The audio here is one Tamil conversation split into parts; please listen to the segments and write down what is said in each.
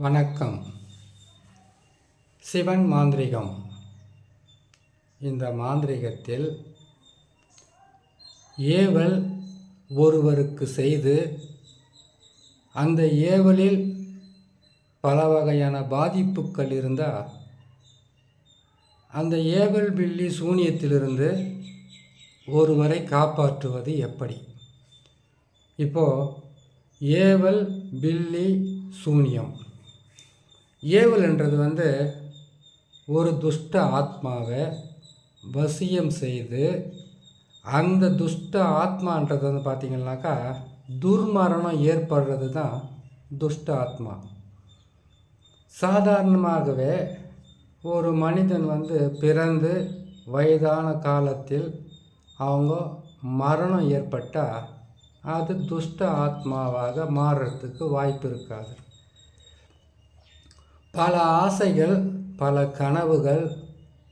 வணக்கம். சிவன் மாந்திரிகம். இந்த மாந்திரிகத்தில் ஏவல் ஒருவருக்கு செய்து அந்த ஏவலில் பல வகையான பாதிப்புகள் இருந்தால் அந்த ஏவல் பில்லி சூனியத்திலிருந்து ஒருவரை காப்பாற்றுவது எப்படி? இப்போது ஏவல் பில்லி சூனியம், ஏவல்ன்றது ஒரு துஷ்ட ஆத்மாவை வசியம் செய்து அந்த துஷ்ட ஆத்மான்றது பார்த்திங்கனாக்கா துர்மரணம் ஏற்படுறது தான் துஷ்ட ஆத்மா. சாதாரணமாகவே ஒரு மனிதன் பிறந்து வயதான காலத்தில் அவங்க மரணம் ஏற்பட்டால் அது துஷ்ட ஆத்மாவாக மாறுறதுக்கு வாய்ப்பு இருக்காது. பல ஆசைகள், பல கனவுகள்,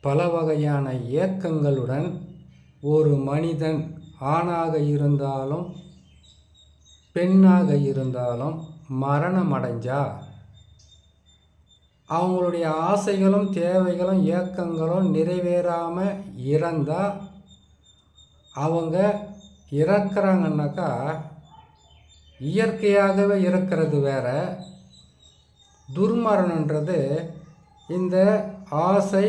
பல வகையான ஏக்கங்களுடன் ஒரு மனிதன் ஆணாக இருந்தாலும் பெண்ணாக இருந்தாலும் மரணம் அடைஞ்சா அவங்களுடைய ஆசைகளும் தேவைகளும் ஏக்கங்களும் நிறைவேறாமல் இறந்தால் அவங்க இறக்குறாங்கன்னாக்கா இயற்கையாகவே இறக்கிறது வேற. துர்மரணன்றது இந்த ஆசை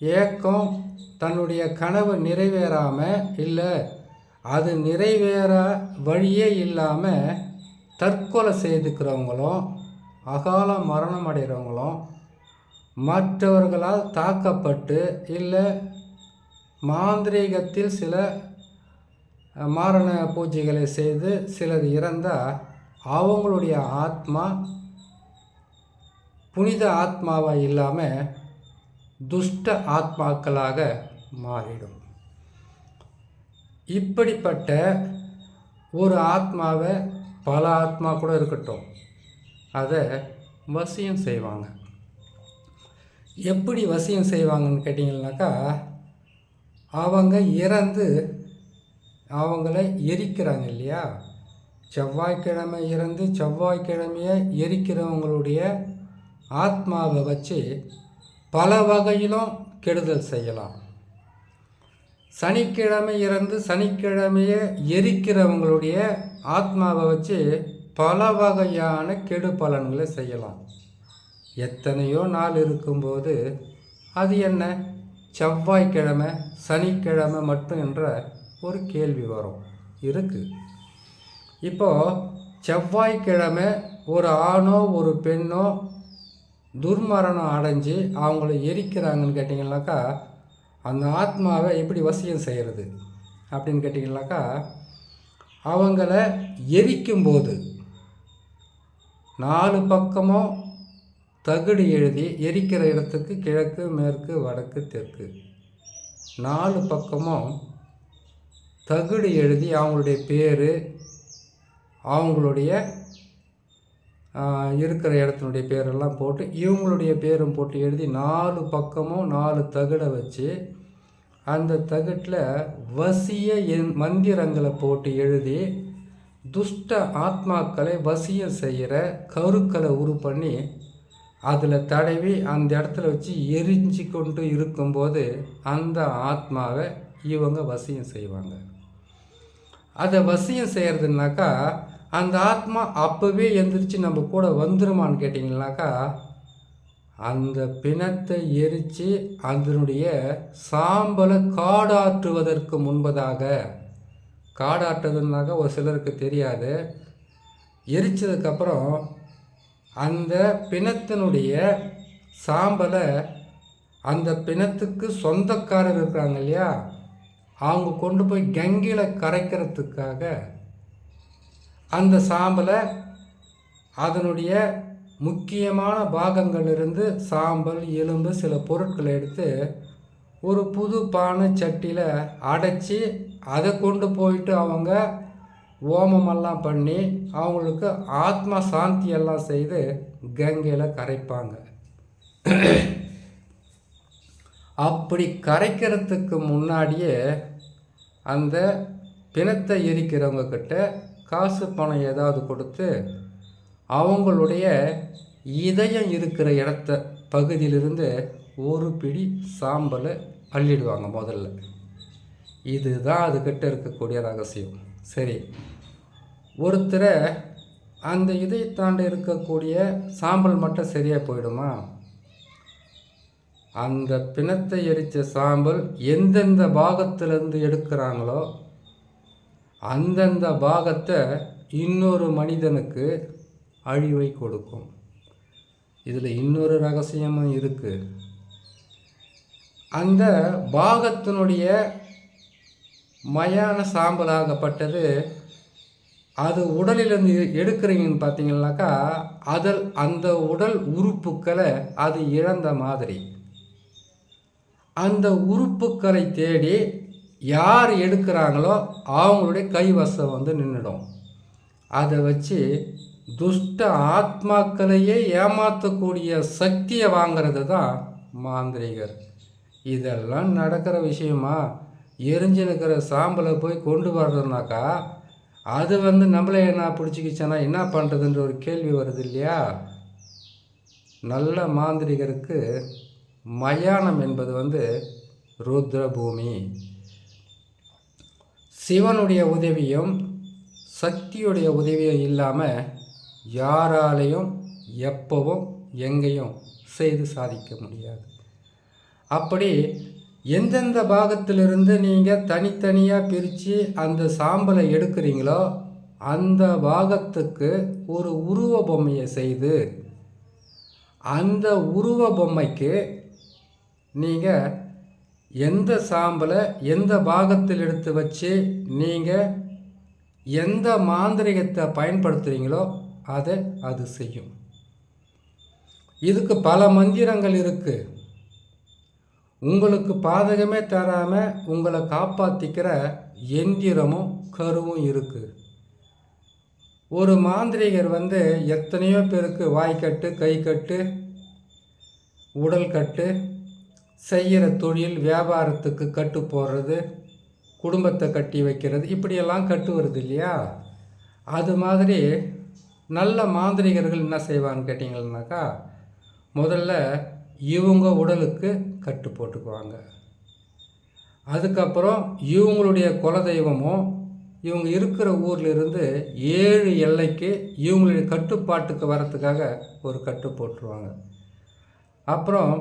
ஏக்கம் தன்னுடைய கனவு நிறைவேறாமல் இல்லை அது நிறைவேற வழியே இல்லாமல் தற்கொலை செய்துக்கிறவங்களும் அகால மரணம் அடைகிறவங்களும் மற்றவர்களால் தாக்கப்பட்டு இல்லை மாந்திரீகத்தில் சில மாரண பூஜைகளை செய்து சிலர் இறந்தால் அவங்களுடைய ஆத்மா புனித ஆத்மாவாக இல்லாமல் துஷ்ட ஆத்மாக்களாக மாறிடும். இப்படிப்பட்ட ஒரு ஆத்மாவை பல ஆத்மா கூட இருக்கட்டும் அதை வசியம் செய்வாங்க. எப்படி வசியம் செய்வாங்கன்னு கேட்டிங்கன்னாக்கா அவங்க இறந்து அவங்கள எரிக்கிறாங்க இல்லையா, செவ்வாய்க்கிழமை இறந்து செவ்வாய்க்கிழமையை எரிக்கிறவங்களுடைய ஆத்மாவை வச்சு பல வகையிலும் கெடுதல் செய்யலாம். சனிக்கிழமை இறந்து சனிக்கிழமையை எரிக்கிறவங்களுடைய ஆத்மாவை வச்சு பல வகையான கெடு பலன்களை செய்யலாம். எத்தனையோ நாள் இருக்கும்போது அது என்ன செவ்வாய்க்கிழமை சனிக்கிழமை மட்டும் என்ற ஒரு கேள்வி இருக்குது. இப்போது செவ்வாய்க்கிழமை ஒரு ஆணோ ஒரு பெண்ணோ துர்மரணம் அடைஞ்சு அவங்கள எரிக்கிறாங்கன்னு கேட்டிங்கனாக்கா அந்த ஆத்மாவை எப்படி வசியம் செய்கிறது அப்படின்னு கேட்டிங்கனாக்கா அவங்கள எரிக்கும்போது 4 பக்கமும் தகுடு எழுதி எரிக்கிற இடத்துக்கு கிழக்கு மேற்கு வடக்கு தெற்கு 4 பக்கமும் தகுடு எழுதி அவங்களுடைய பேர் அவங்களுடைய இருக்கிற இடத்தினுடைய பேரெல்லாம் போட்டு இவங்களுடைய பேரும் போட்டு எழுதி 4 பக்கமும் 4 தகுடை வச்சு அந்த தகுட்டில் வசிய மந்திரங்களை போட்டு எழுதி துஷ்ட ஆத்மாக்களை வசியம் செய்கிற கருக்களை உரு பண்ணி அதில் தடவி அந்த இடத்துல வச்சு எரிஞ்சு கொண்டு இருக்கும்போது அந்த ஆத்மாவை இவங்க வசியம் செய்வாங்க. அதை வசியம் செய்கிறதுனாக்கா அந்த ஆத்மா அப்போவே எந்திரிச்சு நம்ம கூட வந்துருமான்னு கேட்டிங்கனாக்கா அந்த பிணத்தை எரித்து அதனுடைய சாம்பலை காடாற்றுவதற்கு முன்பதாக, காடாற்றுறதுனாக்கா ஒரு சிலருக்கு தெரியாது, எரித்ததுக்கப்புறம் அந்த பிணத்தினுடைய சாம்பலை அந்த பிணத்துக்கு சொந்தக்காரர் இருக்கிறாங்க இல்லையா அவங்க கொண்டு போய் கங்கையில் கரைக்கிறதுக்காக அந்த சாம்பலை அதனுடைய முக்கியமான பாகங்களிலிருந்து சாம்பல் எலும்பு சில பொருட்களை எடுத்து ஒரு புது பானை சட்டியில் அடைச்சி அதை கொண்டு போயிட்டு அவங்க ஓமமெல்லாம் பண்ணி அவங்களுக்கு ஆத்மா சாந்தி எல்லாம் செய்து கங்கையில் கரைப்பாங்க. அப்படி கரைக்கிறதுக்கு முன்னாடியே அந்த பிணத்தை எரிக்கிறவங்க கிட்ட காசு பணம் ஏதாவது கொடுத்து அவங்களுடைய இதயம் இருக்கிற பகுதியிலிருந்து ஒரு பிடி சாம்பலை அள்ளிடுவாங்க முதல்ல. இதுதான் அதுக்கிட்ட இருக்கக்கூடிய ரகசியம். சரி, ஒருத்தரை அந்த இதயத்தாண்டு இருக்கக்கூடிய சாம்பல் மட்டும் சரியாக போயிடுமா? அந்த பிணத்தை எரித்த சாம்பல் எந்தெந்த பாகத்திலிருந்து எடுக்கிறாங்களோ அந்தந்த பாகத்தை இன்னொரு மனிதனுக்கு அழிவை கொடுக்கும். இதில் இன்னொரு ரகசியமும் இருக்குது. அந்த பாகத்தினுடைய மயான சாம்பலாகப்பட்டது அது உடலிலிருந்து எடுக்கிறீங்கன்னு பார்த்தீங்கன்னாக்கா அந்த உடல் உறுப்புக்களை அது இழந்த மாதிரி. அந்த உறுப்புக்களை தேடி யார் எடுக்கிறாங்களோ அவங்களுடைய கைவசம் நின்றுடும். அதை வச்சு துஷ்ட ஆத்மாக்களையே ஏமாற்றக்கூடிய சக்தியை வாங்கிறது தான் மாந்திரிகர். இதெல்லாம் நடக்கிற விஷயமா? எரிஞ்சு நிற்கிற சாம்பலை போய் கொண்டு வர்றதுனாக்கா அது நம்மளே என்ன பிடிச்சிக்கிச்சனா என்ன பண்ணுறதுன்ற ஒரு கேள்வி வருது இல்லையா? நல்ல மாந்திரிகருக்கு மயானம் என்பது ருத்ரபூமி. சிவனுடைய உதவியும் சக்தியுடைய உதவியும் இல்லாமல் யாராலையும் எப்பவும் எங்கேயும் செய்து சாதிக்க முடியாது. அப்படி எந்தெந்த பாகத்திலிருந்து நீங்கள் தனித்தனியாக பிரித்து அந்த சாம்பலை எடுக்கிறீங்களோ அந்த பாகத்துக்கு ஒரு உருவ பொம்மையை செய்து அந்த உருவ பொம்மைக்கு நீங்கள் எந்த சாம்பலை எந்த பாகத்தில் எடுத்து வச்சு நீங்கள் எந்த மாந்திரிகத்தை பயன்படுத்துகிறீங்களோ அதை அது செய்யும். இதுக்கு பல மந்திரங்கள் இருக்குது. உங்களுக்கு பாதகமே தராமல் உங்களை காப்பாற்றிக்கிற எந்திரமும் கருவும் இருக்குது. ஒரு மாந்திரிகர் எத்தனையோ பேருக்கு வாய்க்கட்டு, கை கட்டு, உடல் கட்டு, செய்கிற தொழில் வியாபாரத்துக்கு கட்டு போடுறது, குடும்பத்தை கட்டி வைக்கிறது, இப்படியெல்லாம் கட்டு வருது இல்லையா? அது மாதிரி நல்ல மாந்திரிகர்கள் என்ன செய்வான்னு கேட்டிங்கன்னாக்கா, முதல்ல இவங்க உடலுக்கு கட்டு போட்டுக்குவாங்க. அதுக்கப்புறம் இவங்களுடைய குலதெய்வமும் இவங்க இருக்கிற ஊர்லேருந்து 7 எல்லைக்கு இவங்களுடைய கட்டுப்பாட்டுக்கு வரத்துக்காக ஒரு கட்டு போட்டுருவாங்க. அப்புறம்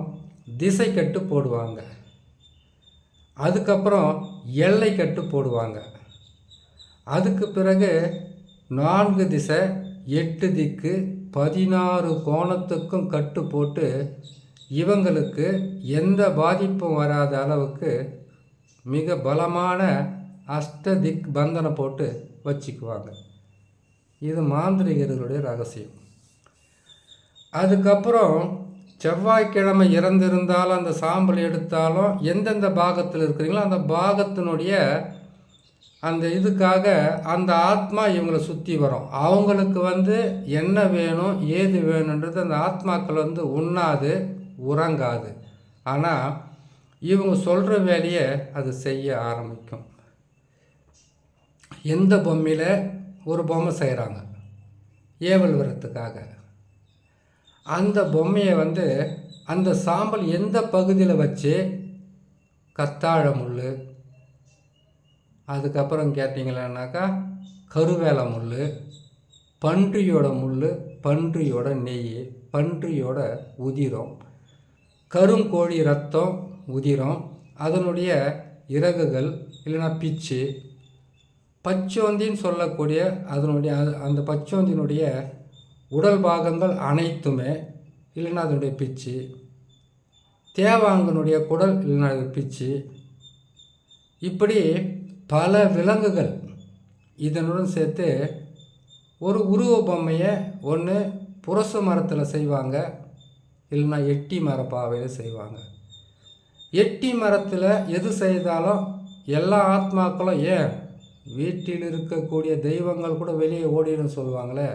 திசை கட்டு போடுவாங்க. அதுக்கப்புறம் எல்லை கட்டு போடுவாங்க. அதுக்கு பிறகு 4 திசை 8 திக்கு 16 கோணத்துக்கும் கட்டு போட்டு இவங்களுக்கு எந்த பாதிப்பும் வராத அளவுக்கு மிக பலமான அஷ்டதிக் பந்தனை போட்டு வச்சுக்குவாங்க. இது மாந்திரிகர்களுடைய ரகசியம். அதுக்கப்புறம் செவ்வாய்க்கிழமை இறந்திருந்தாலும் அந்த சாம்பல் எடுத்தாலும் எந்தெந்த பாகத்தில் இருக்கிறீங்களோ அந்த பாகத்தினுடைய அந்த இதுக்காக அந்த ஆத்மா இவங்களை சுற்றி வரும். அவங்களுக்கு என்ன வேணும் ஏது வேணுன்றது அந்த ஆத்மாக்கள் உண்ணாது உறங்காது. ஆனால் இவங்க சொல்கிற வேலையை அது செய்ய ஆரம்பிக்கும். எந்த பொம்மையில் ஒரு பொம்மை செய்கிறாங்க ஏவல் வரத்துக்காக, அந்த பொம்மையை அந்த சாம்பல் எந்த பகுதியில் வச்சு கத்தாழ முள், அதுக்கப்புறம் கேட்டிங்களான்னாக்கா கருவேல முள், பன்றியோட முள், பன்றியோட நெய், பன்றியோட உதிரம், கருங்கோழி ரத்தம் உதிரம், அதனுடைய இறகுகள் இல்லைன்னா பிச்சு, பச்சோந்தின்னு சொல்லக்கூடிய அதனுடைய அந்த பச்சோந்தினுடைய உடல் பாகங்கள் அனைத்துமே இல்லைன்னா அதனுடைய பிச்சு, தேவாங்கனுடைய குடல் இல்லைன்னா அது பிச்சு, இப்படி பல விலங்குகள் இதனுடன் சேர்த்து ஒரு உருவ பொம்மையை ஒன்று புரச மரத்தில் செய்வாங்க, இல்லைன்னா எட்டி மரப்பாவையில் செய்வாங்க. எட்டி மரத்தில் எது செய்தாலும் எல்லா ஆத்மாக்களும் ஏன் வீட்டில் இருக்கக்கூடிய தெய்வங்கள் கூட வெளியே ஓடிடும் சொல்லுவாங்களே,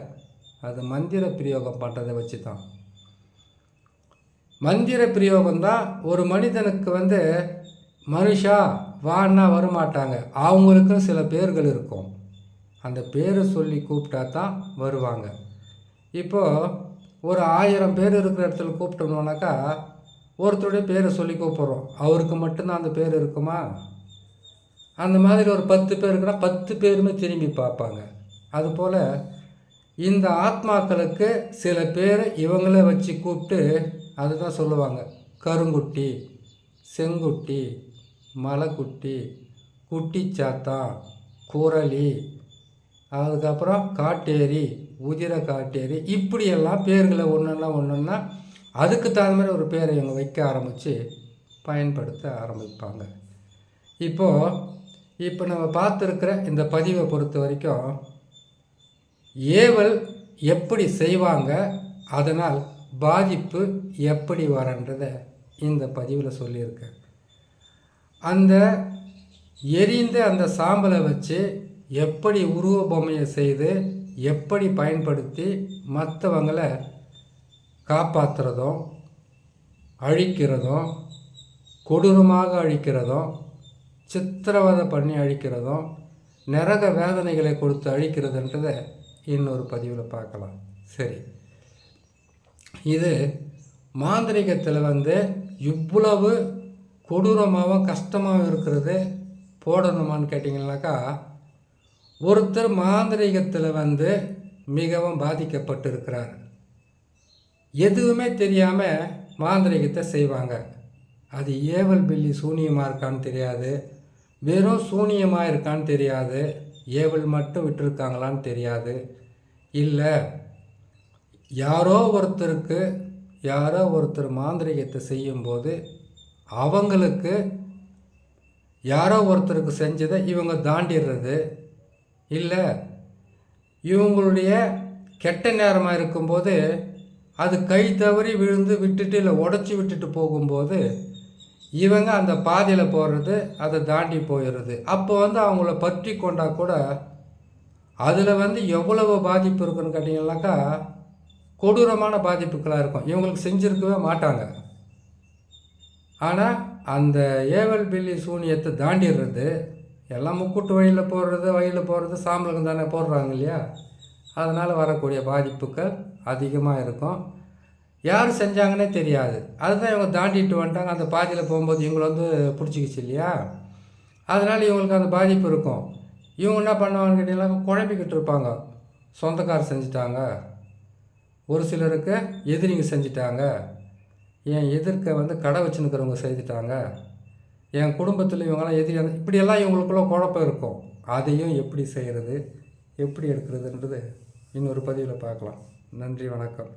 அது மந்திர பிரயோகம் பண்ணுறதை வச்சு தான். மந்திர பிரயோகம்தான் ஒரு மனிதனுக்கு மனுஷா வான்னா வரமாட்டாங்க. அவங்களுக்கும் சில பேர்கள் இருக்கும், அந்த பேரை சொல்லி கூப்பிட்டா தான் வருவாங்க. இப்போது ஒரு 1000 பேர் இருக்கிற இடத்துல கூப்பிட்டோம்னாக்கா ஒருத்தருடைய பேரை சொல்லி கூப்பிட்றோம். அவருக்கு மட்டும்தான் அந்த பேர் இருக்குமா? அந்த மாதிரி ஒரு 10 பேர் இருக்குன்னா 10 பேருமே திரும்பி பார்ப்பாங்க. அதுபோல் இந்த ஆத்மாக்களுக்கு சில பேர் இவங்கள வச்சு கூப்பிட்டு அதுதான் சொல்லுவாங்க. கருங்குட்டி, செங்குட்டி, மலைக்குட்டி, குட்டிச்சாத்தான், குரளி, அதுக்கப்புறம் காட்டேரி, உதிர காட்டேரி, இப்படியெல்லாம் பேர்களை ஒன்றுன்னா அதுக்கு தகுந்த மாதிரி ஒரு பேரை இவங்க வைக்க ஆரம்பித்து பயன்படுத்த ஆரம்பிப்பாங்க. இப்போ நம்ம பார்த்துருக்கிற இந்த பதிவை பொறுத்த வரைக்கும் ஏவல் எப்படி செய்வாங்க, அதனால் பாதிப்பு எப்படி வரன்றதை இந்த பதிவில் சொல்லியிருக்கேன். அந்த எரிந்த அந்த சாம்பலை வச்சு எப்படி உருவ பொம்மையை செய்து எப்படி பயன்படுத்தி மற்றவங்களை காப்பாற்றுறதும் அழிக்கிறதும் கொடூரமாக அழிக்கிறதும் சித்திரவதை பண்ணி அழிக்கிறதும் நரக வேதனைகளை கொடுத்து அழிக்கிறதுன்றதை இன்னொரு பதிவில் பார்க்கலாம். சரி, இது மாந்திரிகத்தில் இவ்வளவு கொடூரமாகவும் கஷ்டமாகவும் இருக்கிறது போடணுமான்னு கேட்டிங்கன்னாக்கா, ஒருத்தர் மாந்திரிகத்தில் மிகவும் பாதிக்கப்பட்டிருக்கிறார். எதுவுமே தெரியாமல் மாந்திரிகத்தை செய்வாங்க. அது ஏவல் பில்லி சூனியமாக இருக்கான்னு தெரியாது, வெறும் சூனியமாக இருக்கான்னு தெரியாது, ஏவல் மட்டும் விட்டுருக்காங்களான்னு தெரியாது. இல்லை, யாரோ ஒருத்தர் மாந்திரிகத்தை செய்யும்போது அவங்களுக்கு யாரோ ஒருத்தருக்கு செஞ்சதை இவங்க தாண்டிடுறது, இல்லை இவங்களுடைய கெட்ட நேரமாக இருக்கும்போது அது கை தவறி விழுந்து விட்டுட்டு இல்லை உடச்சி விட்டுட்டு போகும்போது இவங்க அந்த பாதையில் போகிறது, அதை தாண்டி போயிடுறது. அப்போ அவங்கள பற்றி கொண்டால் கூட அதில் எவ்வளவு பாதிப்பு இருக்குன்னு கேட்டிங்கன்னாக்கா கொடூரமான பாதிப்புகளாக இருக்கும். இவங்களுக்கு செஞ்சுருக்கவே மாட்டாங்க. ஆனால் அந்த ஏவல் பில்லி சூனியத்தை தாண்டிடுறது, எல்லாம் முக்கூட்டு வழியில் போடுறது சாம்பலுக்கு தானே போடுறாங்க இல்லையா? அதனால் வரக்கூடிய பாதிப்புகள் அதிகமாக இருக்கும். யார் செஞ்சாங்கன்னே தெரியாது. அதுதான் இவங்க தாண்டிட்டு வந்துட்டாங்க. அந்த பாதியில் போகும்போது இவங்களை பிடிச்சிக்கிச்சு இல்லையா? அதனால் இவங்களுக்கு அந்த பாதிப்பு இருக்கும். இவங்க என்ன பண்ணுவாங்கன்னு கேட்டிங்கன்னா குழம்பிக்கிட்டு இருப்பாங்க. சொந்தக்காரர் செஞ்சிட்டாங்க, ஒரு சிலருக்கு எதிரிங்க செஞ்சிட்டாங்க, என் எதிர்க்க கடை வச்சுன்னுக்கிறவங்க செய்துட்டாங்க, என் குடும்பத்தில் இவங்கெல்லாம் எதிரி, இப்படியெல்லாம் இவங்களுக்குள்ள குழப்பம் இருக்கும். அதையும் எப்படி செய்கிறது, எப்படி எடுக்கிறதுன்றது இன்னொரு பதிவில் பார்க்கலாம். நன்றி, வணக்கம்.